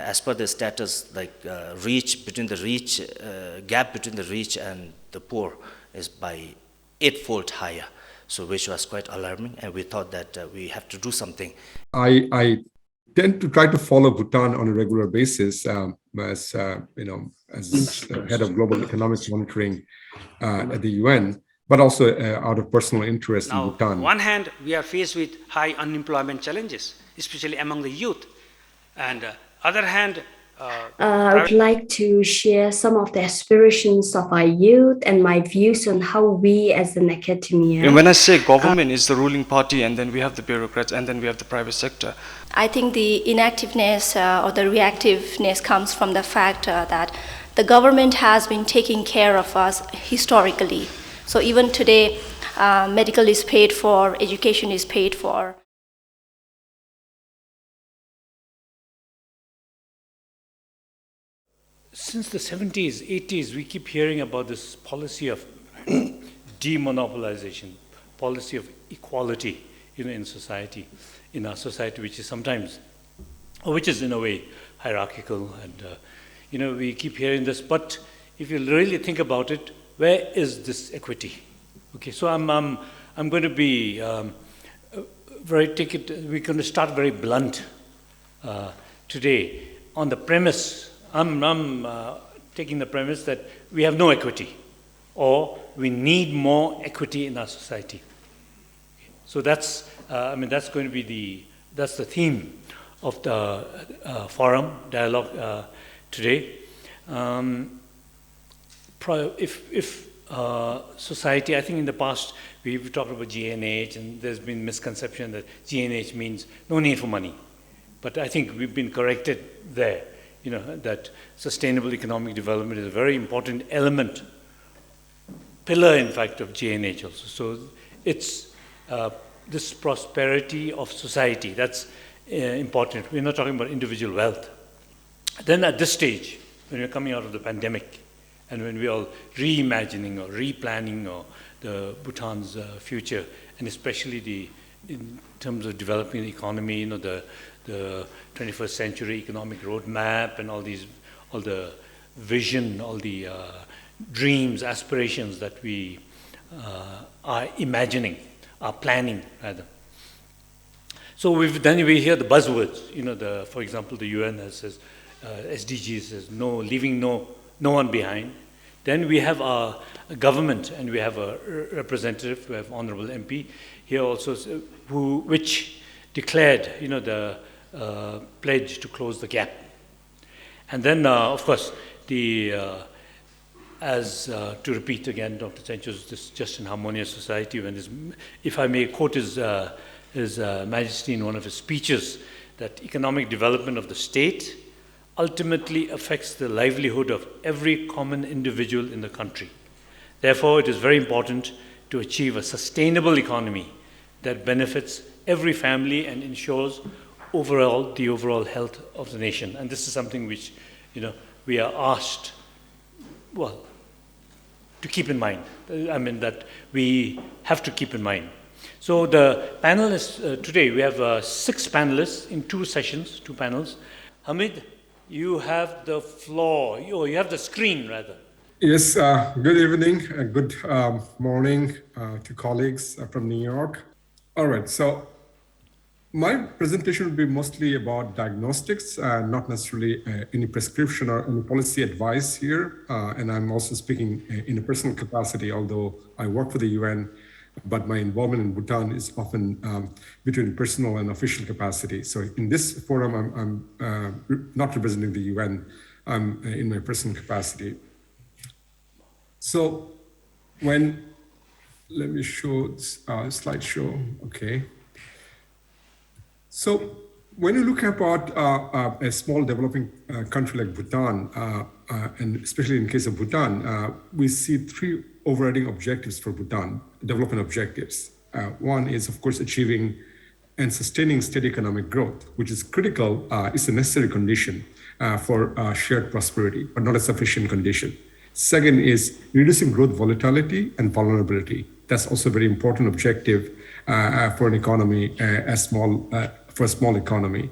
as per the status, like gap between the rich and the poor is by 8-fold higher. So which was quite alarming, and we thought that we have to do something. I tend to try to follow Bhutan on a regular basis as head of global economics monitoring at the UN, but also out of personal interest in Bhutan. On one hand, we are faced with high unemployment challenges, especially among the youth, and other hand, I would like to share some of the aspirations of our youth and my views on how we as an academia. And when I say government is the ruling party, and then we have the bureaucrats, and then we have the private sector. I think the inactiveness or the reactiveness comes from the fact that the government has been taking care of us historically. So even today, medical is paid for, education is paid for. Since the 70s, 80s, we keep hearing about this policy of demonopolization, policy of equality, in society, in our society, which is sometimes, or which is in a way hierarchical, and we keep hearing this. But if you really think about it, where is this equity? Okay, so I'm going to be we're going to start very blunt today on the premise. I'm taking the premise that we have no equity, or we need more equity in our society. So that's going to be the theme of the forum dialogue today. If society, I think in the past we've talked about GNH, and there's been misconception that GNH means no need for money, but I think we've been corrected there. That sustainable economic development is a very important element, pillar in fact of GNH also. So it's this prosperity of society, that's important. We're not talking about individual wealth. Then at this stage, when we're coming out of the pandemic, and when we're all reimagining or replanning or the Bhutan's future, and especially in terms of developing the economy, the 21st century economic roadmap, and all the vision, all the dreams, aspirations that we are imagining, are planning rather. So we hear the buzzwords, for example, the UN says, SDGs says, leaving no one behind. Then we have our government, and we have a representative, we have Honorable MP here also, which declared, the pledge to close the gap. And then, of course, to repeat again, Dr. Chencho's this just and harmonious society, if I may quote His Majesty in one of his speeches, that economic development of the state ultimately affects the livelihood of every common individual in the country. Therefore, it is very important to achieve a sustainable economy that benefits every family and ensures the overall health of the nation. And this is something which, we are asked, to keep in mind. That we have to keep in mind. So the panelists today, we have 6 panelists in 2 sessions, 2 panels. Hamid, you have the floor. You have the screen, rather. Yes, good evening, good morning to colleagues from New York. All right, so my presentation will be mostly about diagnostics, not necessarily any prescription or any policy advice here. And I'm also speaking in a personal capacity, although I work for the UN, but my involvement in Bhutan is often between personal and official capacity. So in this forum, I'm not representing the UN, I'm in my personal capacity. So let me show slideshow, okay. So when you look about a small developing country like Bhutan, and especially in the case of Bhutan, we see 3 overriding objectives for Bhutan, development objectives. One is, of course, achieving and sustaining steady economic growth, which is critical, it's a necessary condition for shared prosperity, but not a sufficient condition. Second is reducing growth volatility and vulnerability. That's also a very important objective for an economy, for a small economy.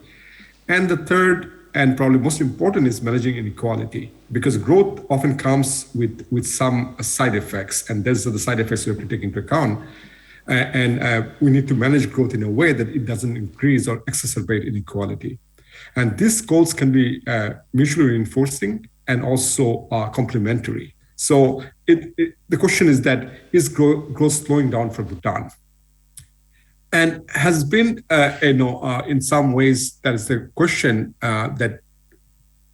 And the third and probably most important is managing inequality, because growth often comes with some side effects, and those are the side effects we have to take into account. And we need to manage growth in a way that it doesn't increase or exacerbate inequality. And these goals can be mutually reinforcing and also complementary. So the question is that, is growth slowing down for Bhutan? And has been, in some ways, that is the question, that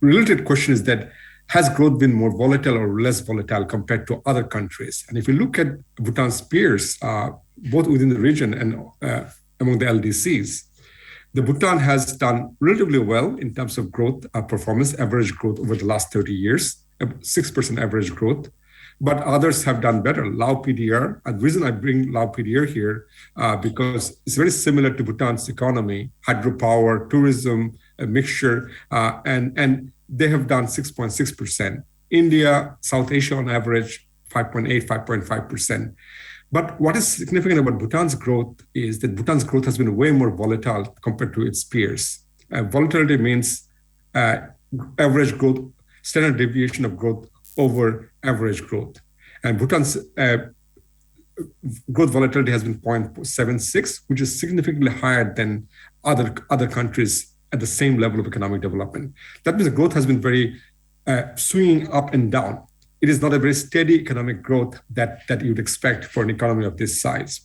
related question is that, has growth been more volatile or less volatile compared to other countries? And if you look at Bhutan's peers, both within the region and among the LDCs, the Bhutan has done relatively well in terms of growth performance, average growth over the last 30 years, 6% average growth. But others have done better. Lao PDR, and the reason I bring Lao PDR here, because it's very similar to Bhutan's economy, hydropower, tourism, a mixture, and they have done 6.6%. India, South Asia on average, 5.8, 5.5%. But what is significant about Bhutan's growth is that Bhutan's growth has been way more volatile compared to its peers. Volatility means average growth, standard deviation of growth over average growth. And Bhutan's growth volatility has been 0.76, which is significantly higher than other countries at the same level of economic development. That means the growth has been very swinging up and down. It is not a very steady economic growth that you'd expect for an economy of this size.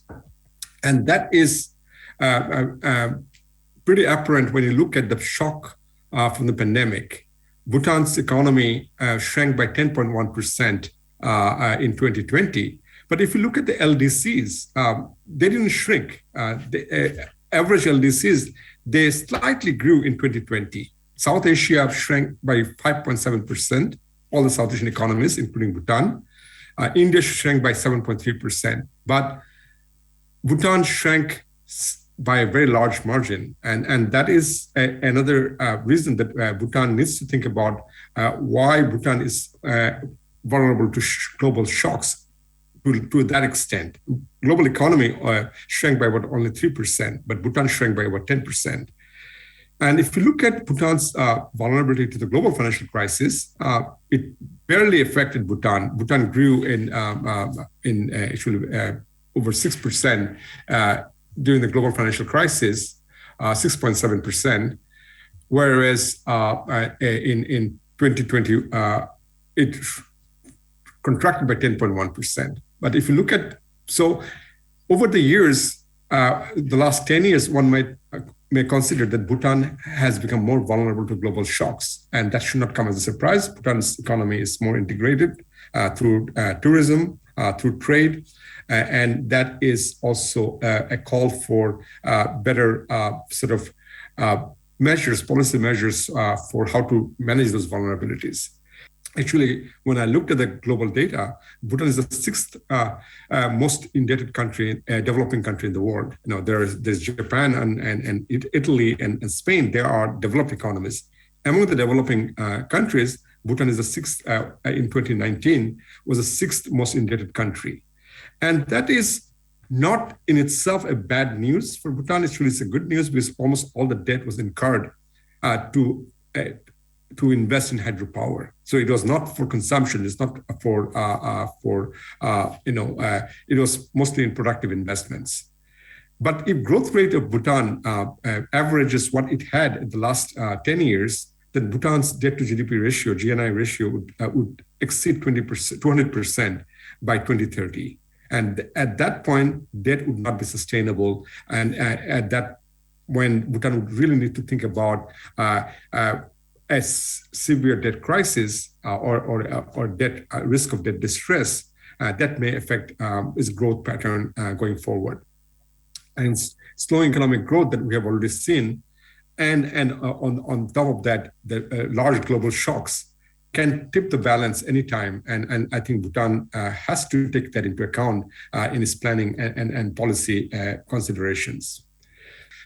And that is pretty apparent when you look at the shock from the pandemic. Bhutan's economy shrank by 10.1% in 2020. But if you look at the LDCs, they didn't shrink. The average LDCs, they slightly grew in 2020. South Asia shrank by 5.7%, all the South Asian economies, including Bhutan. India shrank by 7.3%. But Bhutan shrank by a very large margin. And that is another reason that Bhutan needs to think about why Bhutan is vulnerable to global shocks to that extent. Global economy shrank by about only 3%, but Bhutan shrank by about 10%. And if you look at Bhutan's vulnerability to the global financial crisis, it barely affected Bhutan. Bhutan grew in actually over 6% during the global financial crisis, 6.7%, whereas in 2020, it contracted by 10.1%. But if you look at, so over the years, the last 10 years, one may consider that Bhutan has become more vulnerable to global shocks. And that should not come as a surprise. Bhutan's economy is more integrated through tourism, through trade. And that is also a call for better measures, policy measures for how to manage those vulnerabilities. Actually, when I looked at the global data, Bhutan is the sixth most indebted country, developing country in the world. You know, there's Japan and Italy and Spain. They are developed economies. Among the developing countries, Bhutan is the sixth, in 2019, was the sixth most indebted country. And that is not in itself a bad news for Bhutan. Actually, it's a good news because almost all the debt was incurred to invest in hydropower. So it was not for consumption. It's not it was mostly in productive investments. But if growth rate of Bhutan averages what it had in the last 10 years, then Bhutan's debt to GDP ratio, GNI ratio, would exceed 200% by 2030. And at that point, debt would not be sustainable. And at that, when Bhutan would really need to think about a severe debt crisis or debt risk of debt distress, that may affect its growth pattern going forward. And slowing economic growth that we have already seen, and on top of that, the large global shocks can tip the balance anytime. And I think Bhutan has to take that into account in its planning and policy considerations.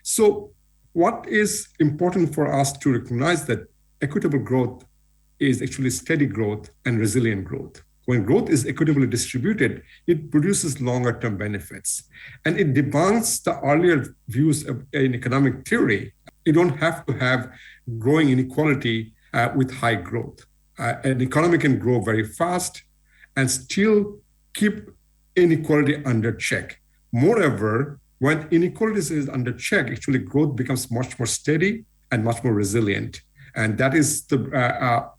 So what is important for us to recognize that equitable growth is actually steady growth and resilient growth. When growth is equitably distributed, it produces longer-term benefits. And it debunks the earlier views in economic theory You don't have to have growing inequality with high growth. An economy can grow very fast and still keep inequality under check. Moreover, when inequality is under check, actually growth becomes much more steady and much more resilient. And that is the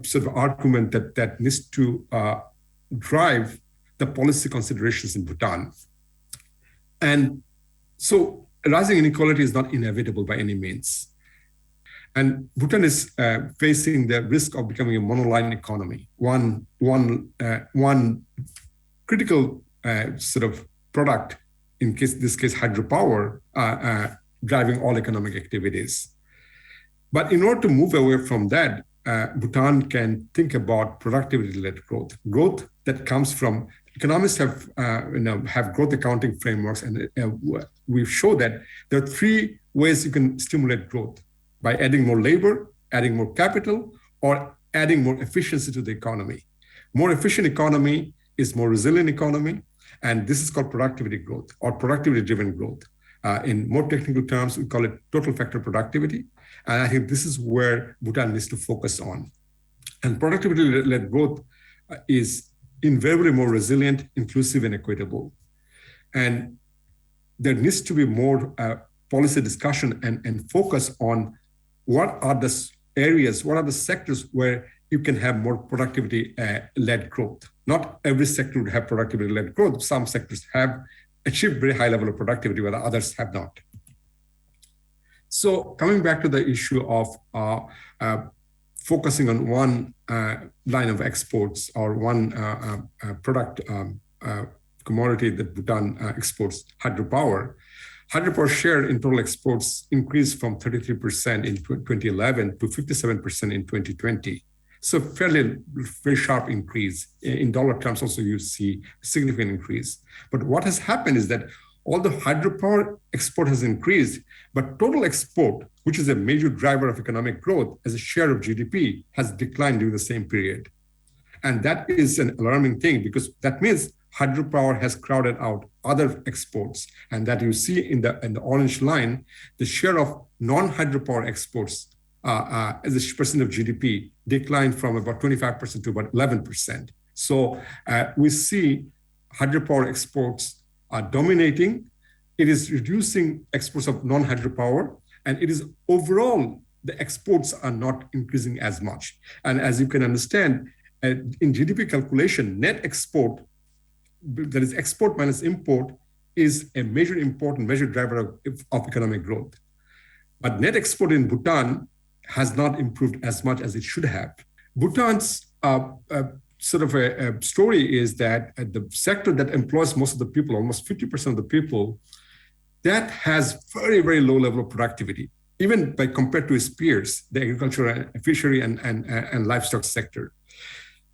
sort of argument that needs to drive the policy considerations in Bhutan. And so rising inequality is not inevitable by any means. And Bhutan is facing the risk of becoming a monoline economy. One critical sort of product, in this case hydropower, driving all economic activities. But in order to move away from that, Bhutan can think about productivity-led growth, growth that comes from economists have growth accounting frameworks, and we've shown that there are three ways you can stimulate growth: by adding more labor, adding more capital, or adding more efficiency to the economy. More efficient economy is more resilient economy, and this is called productivity growth or productivity-driven growth. In more technical terms, we call it total factor productivity, and I think this is where Bhutan needs to focus on. And productivity-led growth is invariably more resilient, inclusive, and equitable. And there needs to be more policy discussion and focus on what are the areas, what are the sectors where you can have more productivity-led growth. Not every sector would have productivity-led growth. Some sectors have achieved very high level of productivity, while others have not. So coming back to the issue of focusing on one line of exports or one product commodity that Bhutan exports, hydropower. Hydropower share in total exports increased from 33% in 2011 to 57% in 2020. So very sharp increase. In dollar terms also you see a significant increase. But what has happened is that all the hydropower export has increased, but total export, which is a major driver of economic growth as a share of GDP, has declined during the same period. And that is an alarming thing, because that means hydropower has crowded out other exports. And that you see in the orange line, the share of non-hydropower exports as a percent of GDP declined from about 25% to about 11%. So we see hydropower exports are dominating. It is reducing exports of non-hydropower, and it is overall, the exports are not increasing as much. And as you can understand, in GDP calculation, net export, that is export minus import, is a major driver of economic growth. But net export in Bhutan has not improved as much as it should have. Bhutan's sort of a story is that the sector that employs most of the people, almost 50% of the people, that has very, very low level of productivity, even by compared to its peers, the agriculture and fishery and livestock sector.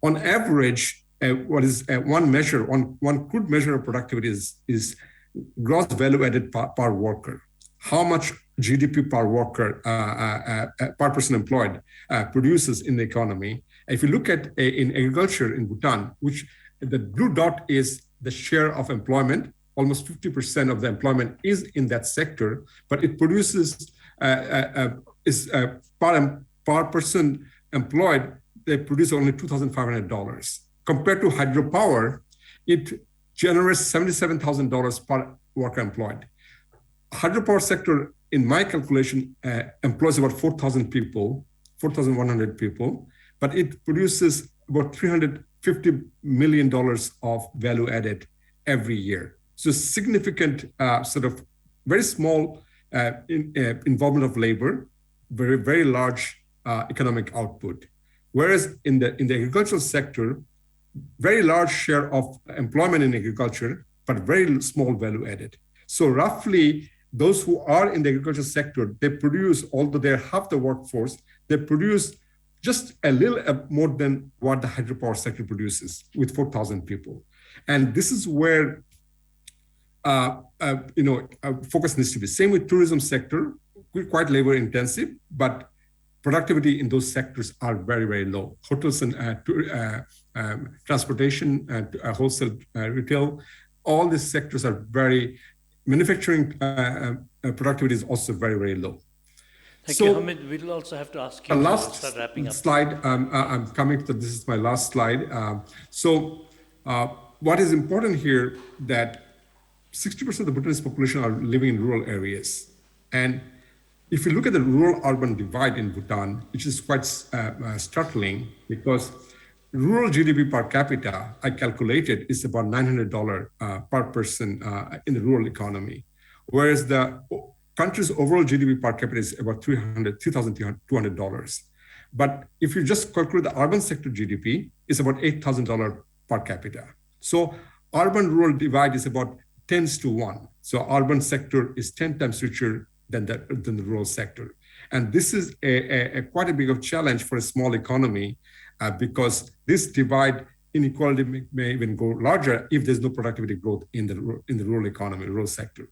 On average, one crude measure of productivity is gross value added per worker. How much GDP per worker, per person employed, produces in the economy. If you look at in agriculture in Bhutan, which the blue dot is the share of employment, almost 50% of the employment is in that sector, but it produces, per person employed, they produce only $2,500. Compared to hydropower, it generates $77,000 per worker employed. Hydropower sector, in my calculation, employs about 4,000 people, 4,100 people, but it produces about $350 million of value added every year. So significant, sort of very small involvement of labor, very, very large economic output. Whereas in the agricultural sector, very large share of employment in agriculture, but very small value added. So roughly, those who are in the agricultural sector, they produce, although they're half the workforce, they produce just a little more than what the hydropower sector produces with 4,000 people. And this is where focus needs to be. Same with tourism sector, we're quite labor intensive, but productivity in those sectors are very, very low. Hotels and transportation, wholesale retail, all these sectors are very, manufacturing productivity is also very, very low. Thank you, Hamid. We'll also have to ask you The to last start wrapping up. slide, I'm coming to, this is my last slide. What is important here that 60% of the Bhutanese population are living in rural areas. And if you look at the rural-urban divide in Bhutan, which is quite startling, because rural GDP per capita, I calculated, is about $900 per person in the rural economy, whereas the country's overall GDP per capita is about $2,200. But if you just calculate the urban sector GDP, it's about $8,000 per capita. So urban-rural divide is about 10:1. So urban sector is 10 times richer than the rural sector. And this is quite a big of challenge for a small economy because this divide inequality may even go larger if there's no productivity growth in the rural economy, rural sector.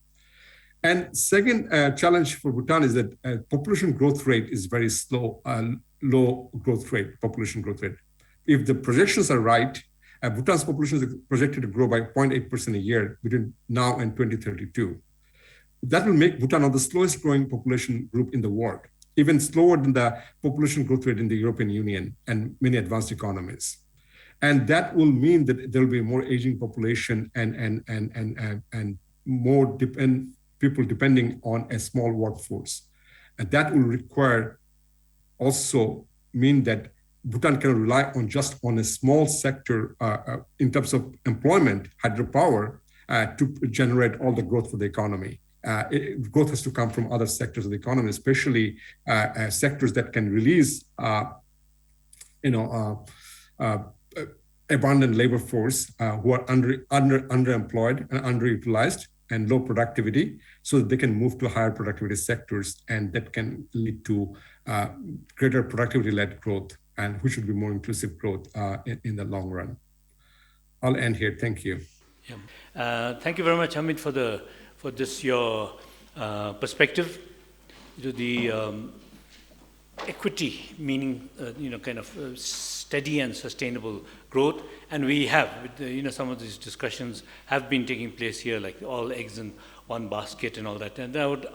And second challenge for Bhutan is that population growth rate is very slow, low growth rate, population growth rate. If the projections are right, Bhutan's population is projected to grow by 0.8% a year between now and 2032. That will make Bhutan one of the slowest growing population group in the world, even slower than the population growth rate in the European Union and many advanced economies. And that will mean that there will be more aging population and more people depending on a small workforce. And that will require also mean that Bhutan can rely on just on a small sector in terms of employment, hydropower, to generate all the growth for the economy. Growth has to come from other sectors of the economy, especially sectors that can release, abundant labor force who are underemployed and underutilized and low productivity, so that they can move to higher productivity sectors, and that can lead to greater productivity-led growth, and which would be more inclusive growth in the long run. I'll end here. Thank you. Yeah. Thank you very much, Hamid, for this your perspective. The equity, meaning kind of steady and sustainable growth, and we have some of these discussions have been taking place here, like all eggs in one basket and all that. And I would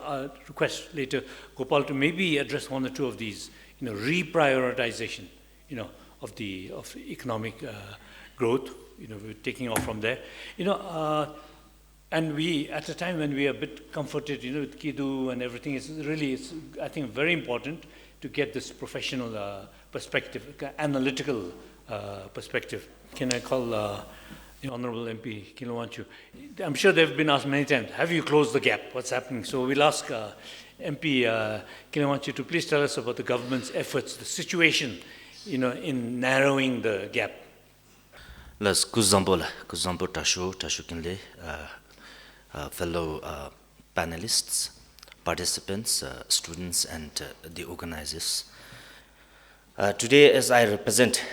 request later Gopal to maybe address one or two of these, reprioritization, of economic growth. We're taking off from there, and we, at a time when we are a bit comforted, with Kidu and everything, it's I think, very important to get this professional perspective, analytical perspective. Can I call the Honorable MP Kinley? I'm sure they've been asked many times, have you closed the gap? What's happening? So we'll ask MP Kinley to please tell us about the government's efforts, the situation, in narrowing the gap. Let's Kuzambo Dasho Kinley, fellow panelists, participants, students, and the organizers. Today, as I represent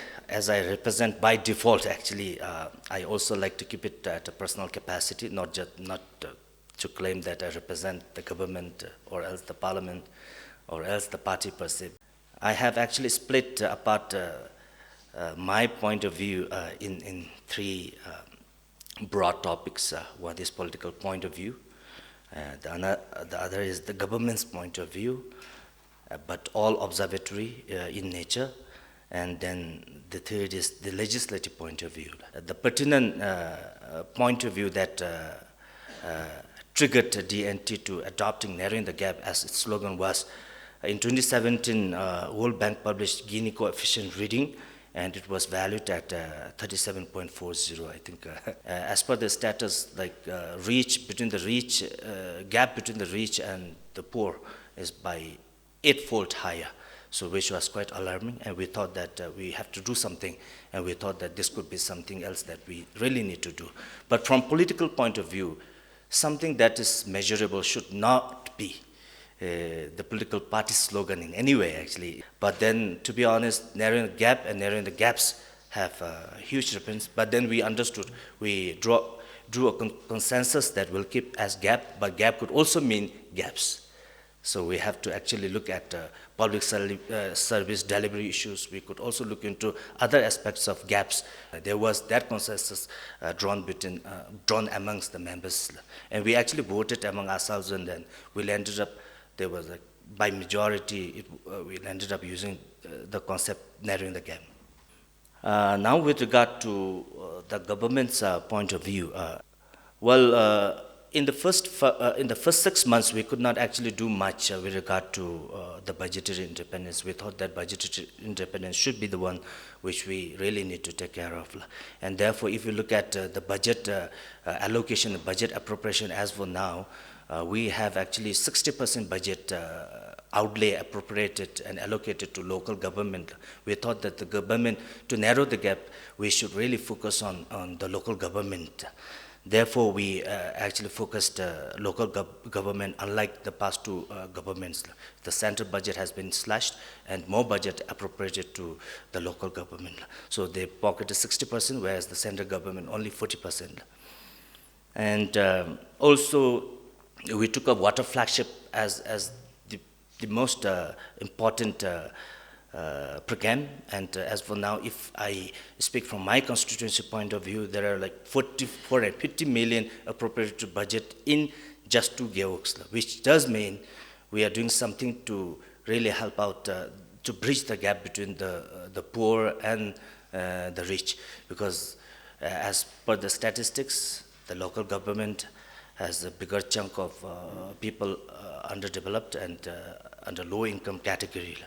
by default, actually, I also like to keep it at a personal capacity, not to claim that I represent the government or else the parliament or else the party per se. I have actually split apart my point of view in three broad topics. One is political point of view, the other is the government's point of view, but all observatory in nature, and then the third is the legislative point of view. The pertinent point of view that triggered DNT to adopting narrowing the gap, as its slogan was, in 2017, World Bank published Gini coefficient reading, and it was valued at 37.40, I think. As per the status, like gap between the rich and the poor is by 8-fold higher, so which was quite alarming, and we thought that we have to do something, and we thought that this could be something else that we really need to do. But from political point of view, something that is measurable should not be the political party slogan in any way, actually. But then, to be honest, narrowing the gap and narrowing the gaps have a huge difference. But then we understood, we drew a consensus that will keep as gap, but gap could also mean gaps. So we have to actually look at public service delivery issues. We could also look into other aspects of gaps. There was that consensus drawn amongst the members, and we actually voted among ourselves, and then we ended up. There was by majority, we ended up using the concept narrowing the gap. Now, with regard to the government's point of view, in the first 6 months, we could not actually do much with regard to the budgetary independence. We thought that budgetary independence should be the one which we really need to take care of. And therefore, if you look at the budget allocation, the budget appropriation as for now, we have actually 60% budget outlay appropriated and allocated to local government. We thought that the government, to narrow the gap, we should really focus on the local government. Therefore, we actually focused local government, unlike the past two governments. The central budget has been slashed and more budget appropriated to the local government. So they pocketed 60%, whereas the central government only 40%. And also, we took up water flagship as the most important program, and as for now, if I speak from my constituency point of view, there are like 50 million appropriated to budget in just 2 geoks, which does mean we are doing something to really help out, to bridge the gap between the poor and the rich, because as per the statistics, the local government has a bigger chunk of people underdeveloped and under low income category.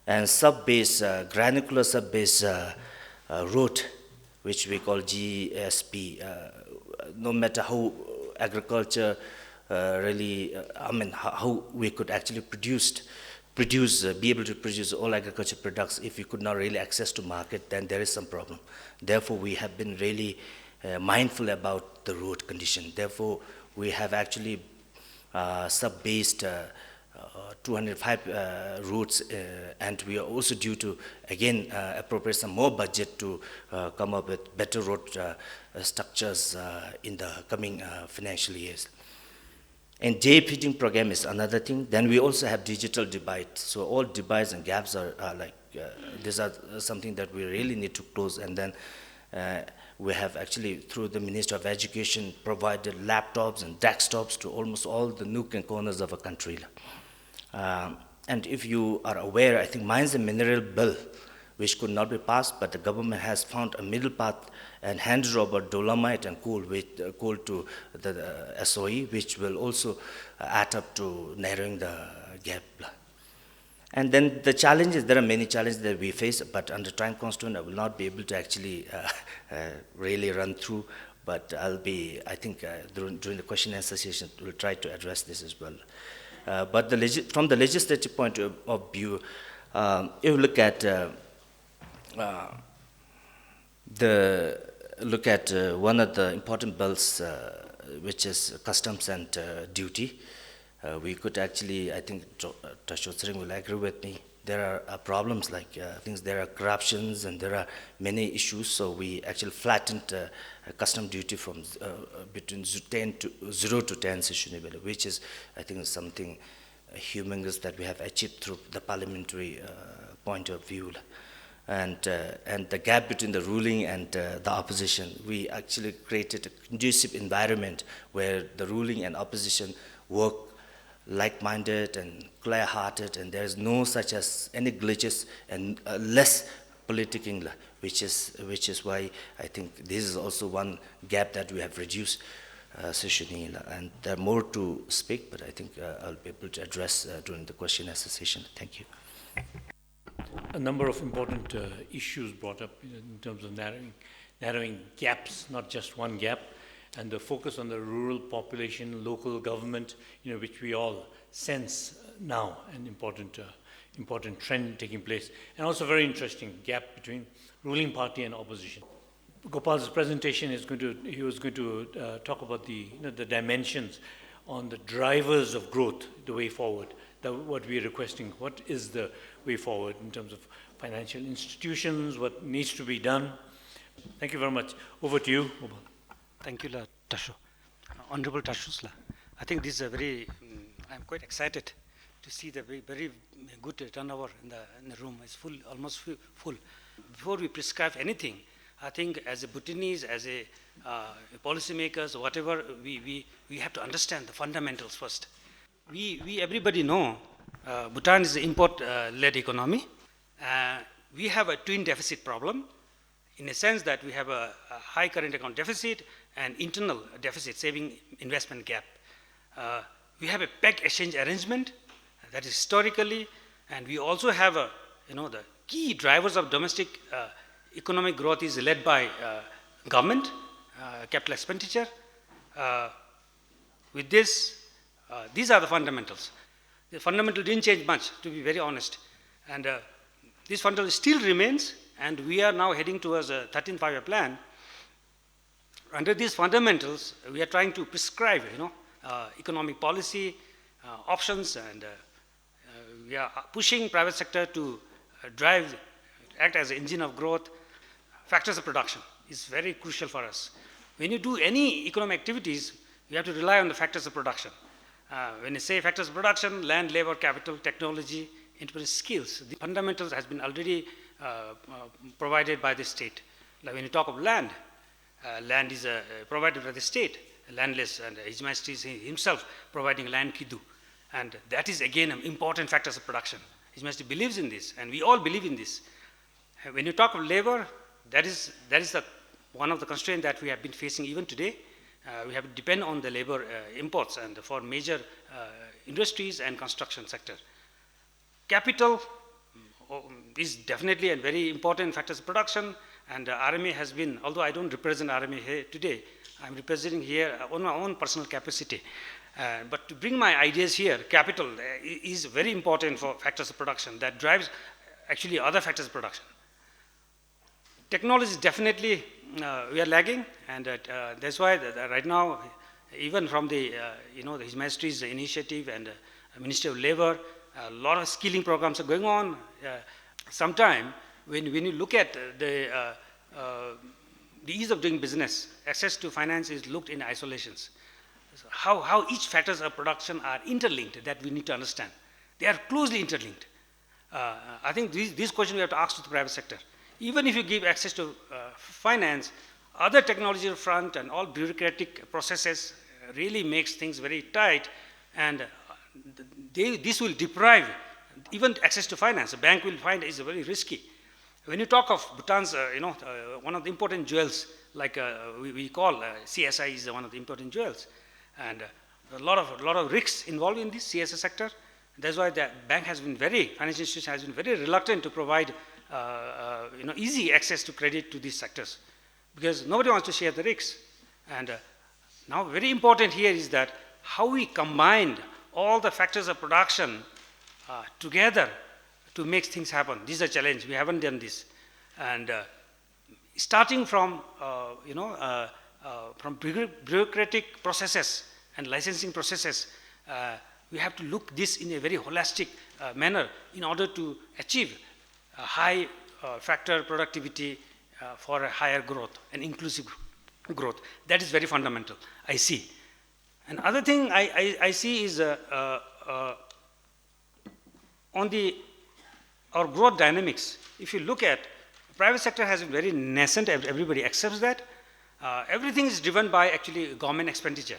And sub-base, granular sub-base road, which we call GSP, no matter how agriculture really, how we could actually be able to produce all agriculture products, if we could not really access to market, then there is some problem. Therefore, we have been really mindful about the road condition. Therefore, we have actually sub-based 205 routes, and we are also due to, again, appropriate some more budget to come up with better road structures in the coming financial years. And day feeding program is another thing. Then we also have digital divide. So all divides and gaps are these are something that we really need to close. And then we have actually, through the Ministry of Education, provided laptops and desktops to almost all the nook and corners of a country. And if you are aware, I think Mines and Mineral Bill, which could not be passed, but the government has found a middle path and handed over dolomite and coal to the SOE, which will also add up to narrowing the gap. And then the challenges, there are many challenges that we face, but under time constraint, I will not be able to actually really run through, but I think during the question and answer session, we'll try to address this as well. But from the legislative point of view, if you look at one of the important bills, which is customs and duty, we could actually, I think Dasho will agree with me, there are problems like there are corruptions and there are many issues, so we actually flattened custom duty from between 0 to 10 session, which is, I think, something humongous that we have achieved through the parliamentary point of view. And the gap between the ruling and the opposition, we actually created a conducive environment where the ruling and opposition work like-minded and clear-hearted, and there is no such as any glitches and less politicking, which is why I think this is also one gap that we have reduced, and there are more to speak, but I think I'll be able to address during the question answer session. Thank you. A number of important issues brought up in terms of narrowing gaps, not just one gap, and the focus on the rural population, local government, which we all sense now, an important trend taking place, and also very interesting gap between ruling party and opposition. Gopal's presentation was going to talk about the dimensions on the drivers of growth, the way forward, what we are requesting, what is the way forward in terms of financial institutions, what needs to be done. Thank you very much. Over to you, Gopal. Thank you, Dasho. Honorable Dasho. I think this is a very, I'm quite excited to see the very good turnover in the room. It's full, almost full. Before we prescribe anything, I think as a Bhutanese, as a policymakers, whatever, we have to understand the fundamentals first. We everybody know Bhutan is an import-led economy. We have a twin deficit problem in a sense that we have a high current account deficit and internal deficit, saving investment gap. We have a peg exchange arrangement that is historically, and we also have the key drivers of domestic economic growth is led by government, capital expenditure. With this, these are the fundamentals. The fundamental didn't change much, to be very honest. And this fundamental still remains, and we are now heading towards a 13th five-year plan. Under these fundamentals, we are trying to prescribe, economic policy options, and we are pushing private sector to act as an engine of growth. Factors of production is very crucial for us. When you do any economic activities, you have to rely on the factors of production. When you say factors of production, land, labor, capital, technology, entrepreneurial skills, the fundamentals has been already provided by the state. Like when you talk of land, land is provided by the state, landless, and His Majesty is himself providing land kidu. And that is again important factors of production. His Majesty believes in this, and we all believe in this. When you talk of labor, that is one of the constraints that we have been facing even today. We have to depend on the labor imports and for major industries and construction sector. Capital is definitely a very important factor of production, and RMA has been, although I don't represent RMA here today, I'm representing here on my own personal capacity. But to bring my ideas here, capital is very important for factors of production that drives actually other factors of production. Technology is definitely, we are lagging, and that's why right now, even from the, His Majesty's initiative and Ministry of Labor, a lot of skilling programs are going on. Sometime, when you look at the ease of doing business, access to finance is looked in isolations. So how each factors of production are interlinked, that we need to understand. They are closely interlinked. I think these questions we have to ask to the private sector. Even if you give access to finance, other technology front and all bureaucratic processes really makes things very tight, and this will deprive even access to finance. A bank will find is very risky. When you talk of Bhutan's, one of the important jewels, like we call CSI is one of the important jewels, and a lot of risks involved in this CSI sector. That's why the bank has been financial institution has been very reluctant to provide easy access to credit to these sectors, because nobody wants to share the risks. And now very important here is that how we combined all the factors of production together to make things happen. This is a challenge. We haven't done this. And starting from, from bureaucratic processes and licensing processes, we have to look this in a very holistic manner in order to achieve a high factor productivity for a higher growth and inclusive growth. That is very fundamental, I see. Another thing I see is on our growth dynamics. If you look at, private sector has been very nascent, everybody accepts that. Everything is driven by actually government expenditure.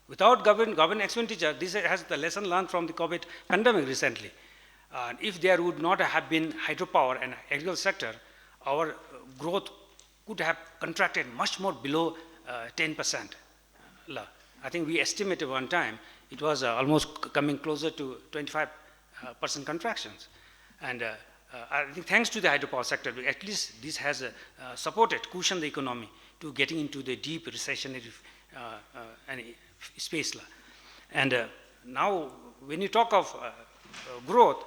Without government expenditure, this has the lesson learned from the COVID pandemic recently. If there would not have been hydropower and agricultural sector, our growth could have contracted much more below 10%. I think we estimated one time, it was almost coming closer to 25% contractions. And I think thanks to the hydropower sector, at least this has cushioned the economy to getting into the deep recessionary space. And now, when you talk of growth,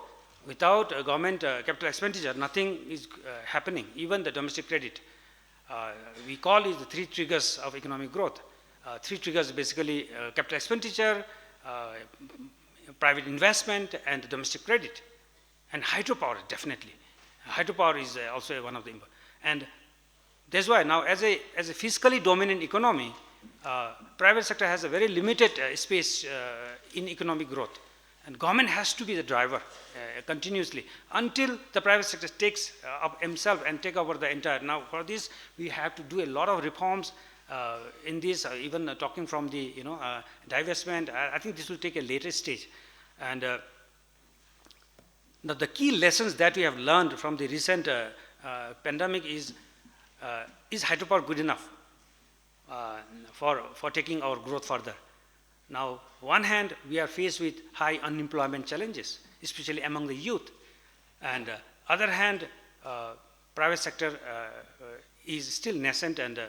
without government capital expenditure, nothing is happening, even the domestic credit. We call it the three triggers of economic growth. Three triggers basically capital expenditure, private investment, and domestic credit. And hydropower, definitely. Hydropower is also one of the, and that's why now as a fiscally dominant economy, private sector has a very limited space in economic growth. And government has to be the driver continuously until the private sector takes up himself and take over the entire. Now for this, we have to do a lot of reforms in this, even talking from the divestment. I think this will take a later stage. And Now, the key lessons that we have learned from the recent pandemic is hydropower good enough for taking our growth further? Now, one hand, we are faced with high unemployment challenges, especially among the youth. And other hand, private sector is still nascent, and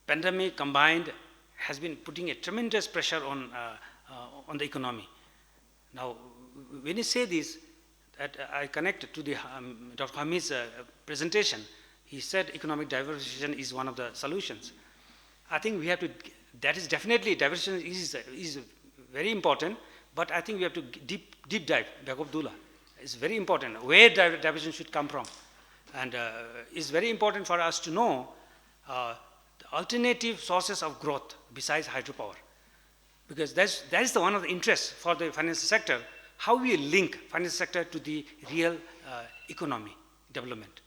pandemic combined has been putting a tremendous pressure on the economy. Now, when you say this, that I connect to the Dr. Hamid's presentation. He said economic diversification is one of the solutions. I think we have to. That is definitely diversification is very important, but I think we have to deep dive. Bagabdullah, it's very important where diversification should come from, and it's very important for us to know the alternative sources of growth besides hydropower, because that is one of the interests for the financial sector. How we link financial sector to the real economy development.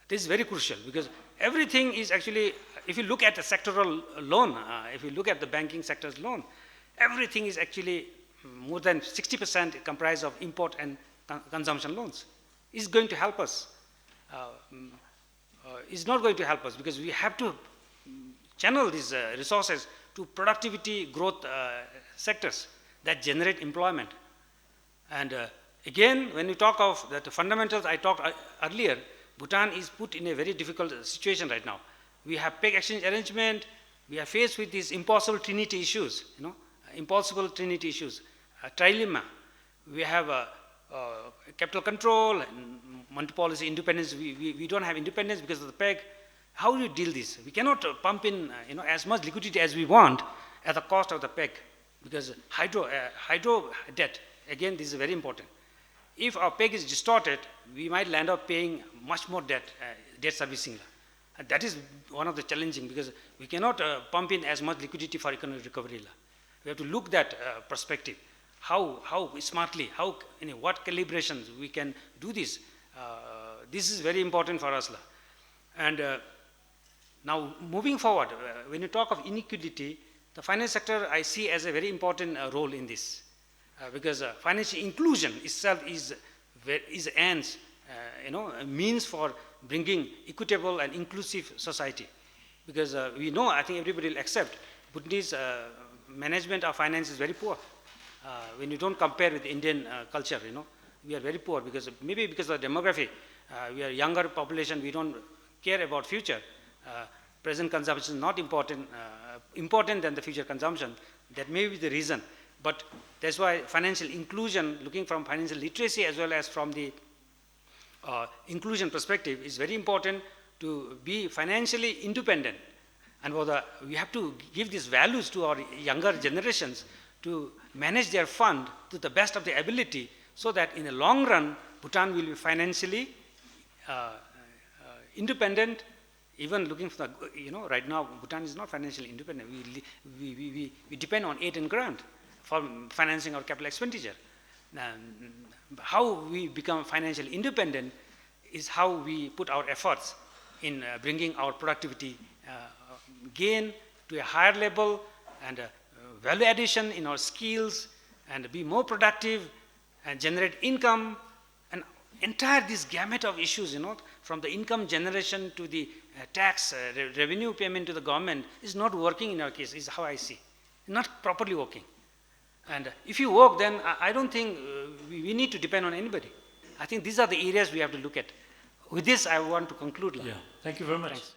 This is very crucial, because everything is actually, if you look at the sectoral loan, if you look at the banking sector's loan, everything is actually more than 60% comprised of import and consumption loans. It's going to help us. It's not going to help us, because we have to channel these resources to productivity growth sectors that generate employment. And again, when you talk of the fundamentals I talked earlier, Bhutan is put in a very difficult situation right now. We have peg exchange arrangement. We are faced with these impossible trinity issues, impossible trinity issues, trilemma. We have capital control and multi-policy independence. We don't have independence because of the peg. How do you deal this? We cannot pump in as much liquidity as we want at the cost of the peg, because hydro debt, again, this is very important. If our peg is distorted, we might land up paying much more debt servicing. And that is one of the challenging, because we cannot pump in as much liquidity for economic recovery. We have to look that perspective. How smartly, what calibrations we can do this. This is very important for us. And now moving forward, when you talk of inequality, the finance sector I see as a very important role in this. Because financial inclusion itself is a means for bringing equitable and inclusive society. Because we know, I think everybody will accept, Bhutanese management of finance is very poor. When you don't compare with Indian culture, we are very poor, because maybe because of the demography, we are younger population, we don't care about future. Present consumption is not important, important than the future consumption. That may be the reason. But that's why financial inclusion, looking from financial literacy as well as from the inclusion perspective, is very important to be financially independent. And we have to give these values to our younger generations to manage their fund to the best of their ability, so that in the long run, Bhutan will be financially independent. Even looking for right now, Bhutan is not financially independent. We depend on aid and grant for financing our capital expenditure. How we become financially independent is how we put our efforts in bringing our productivity gain to a higher level, and value addition in our skills, and be more productive and generate income. And entire this gamut of issues, from the income generation to the tax revenue payment to the government, is not working in our case, is how I see. Not properly working. And if you work, then I don't think we need to depend on anybody. I think these are the areas we have to look at. With this, I want to conclude. Yeah, thank you very much. Thanks.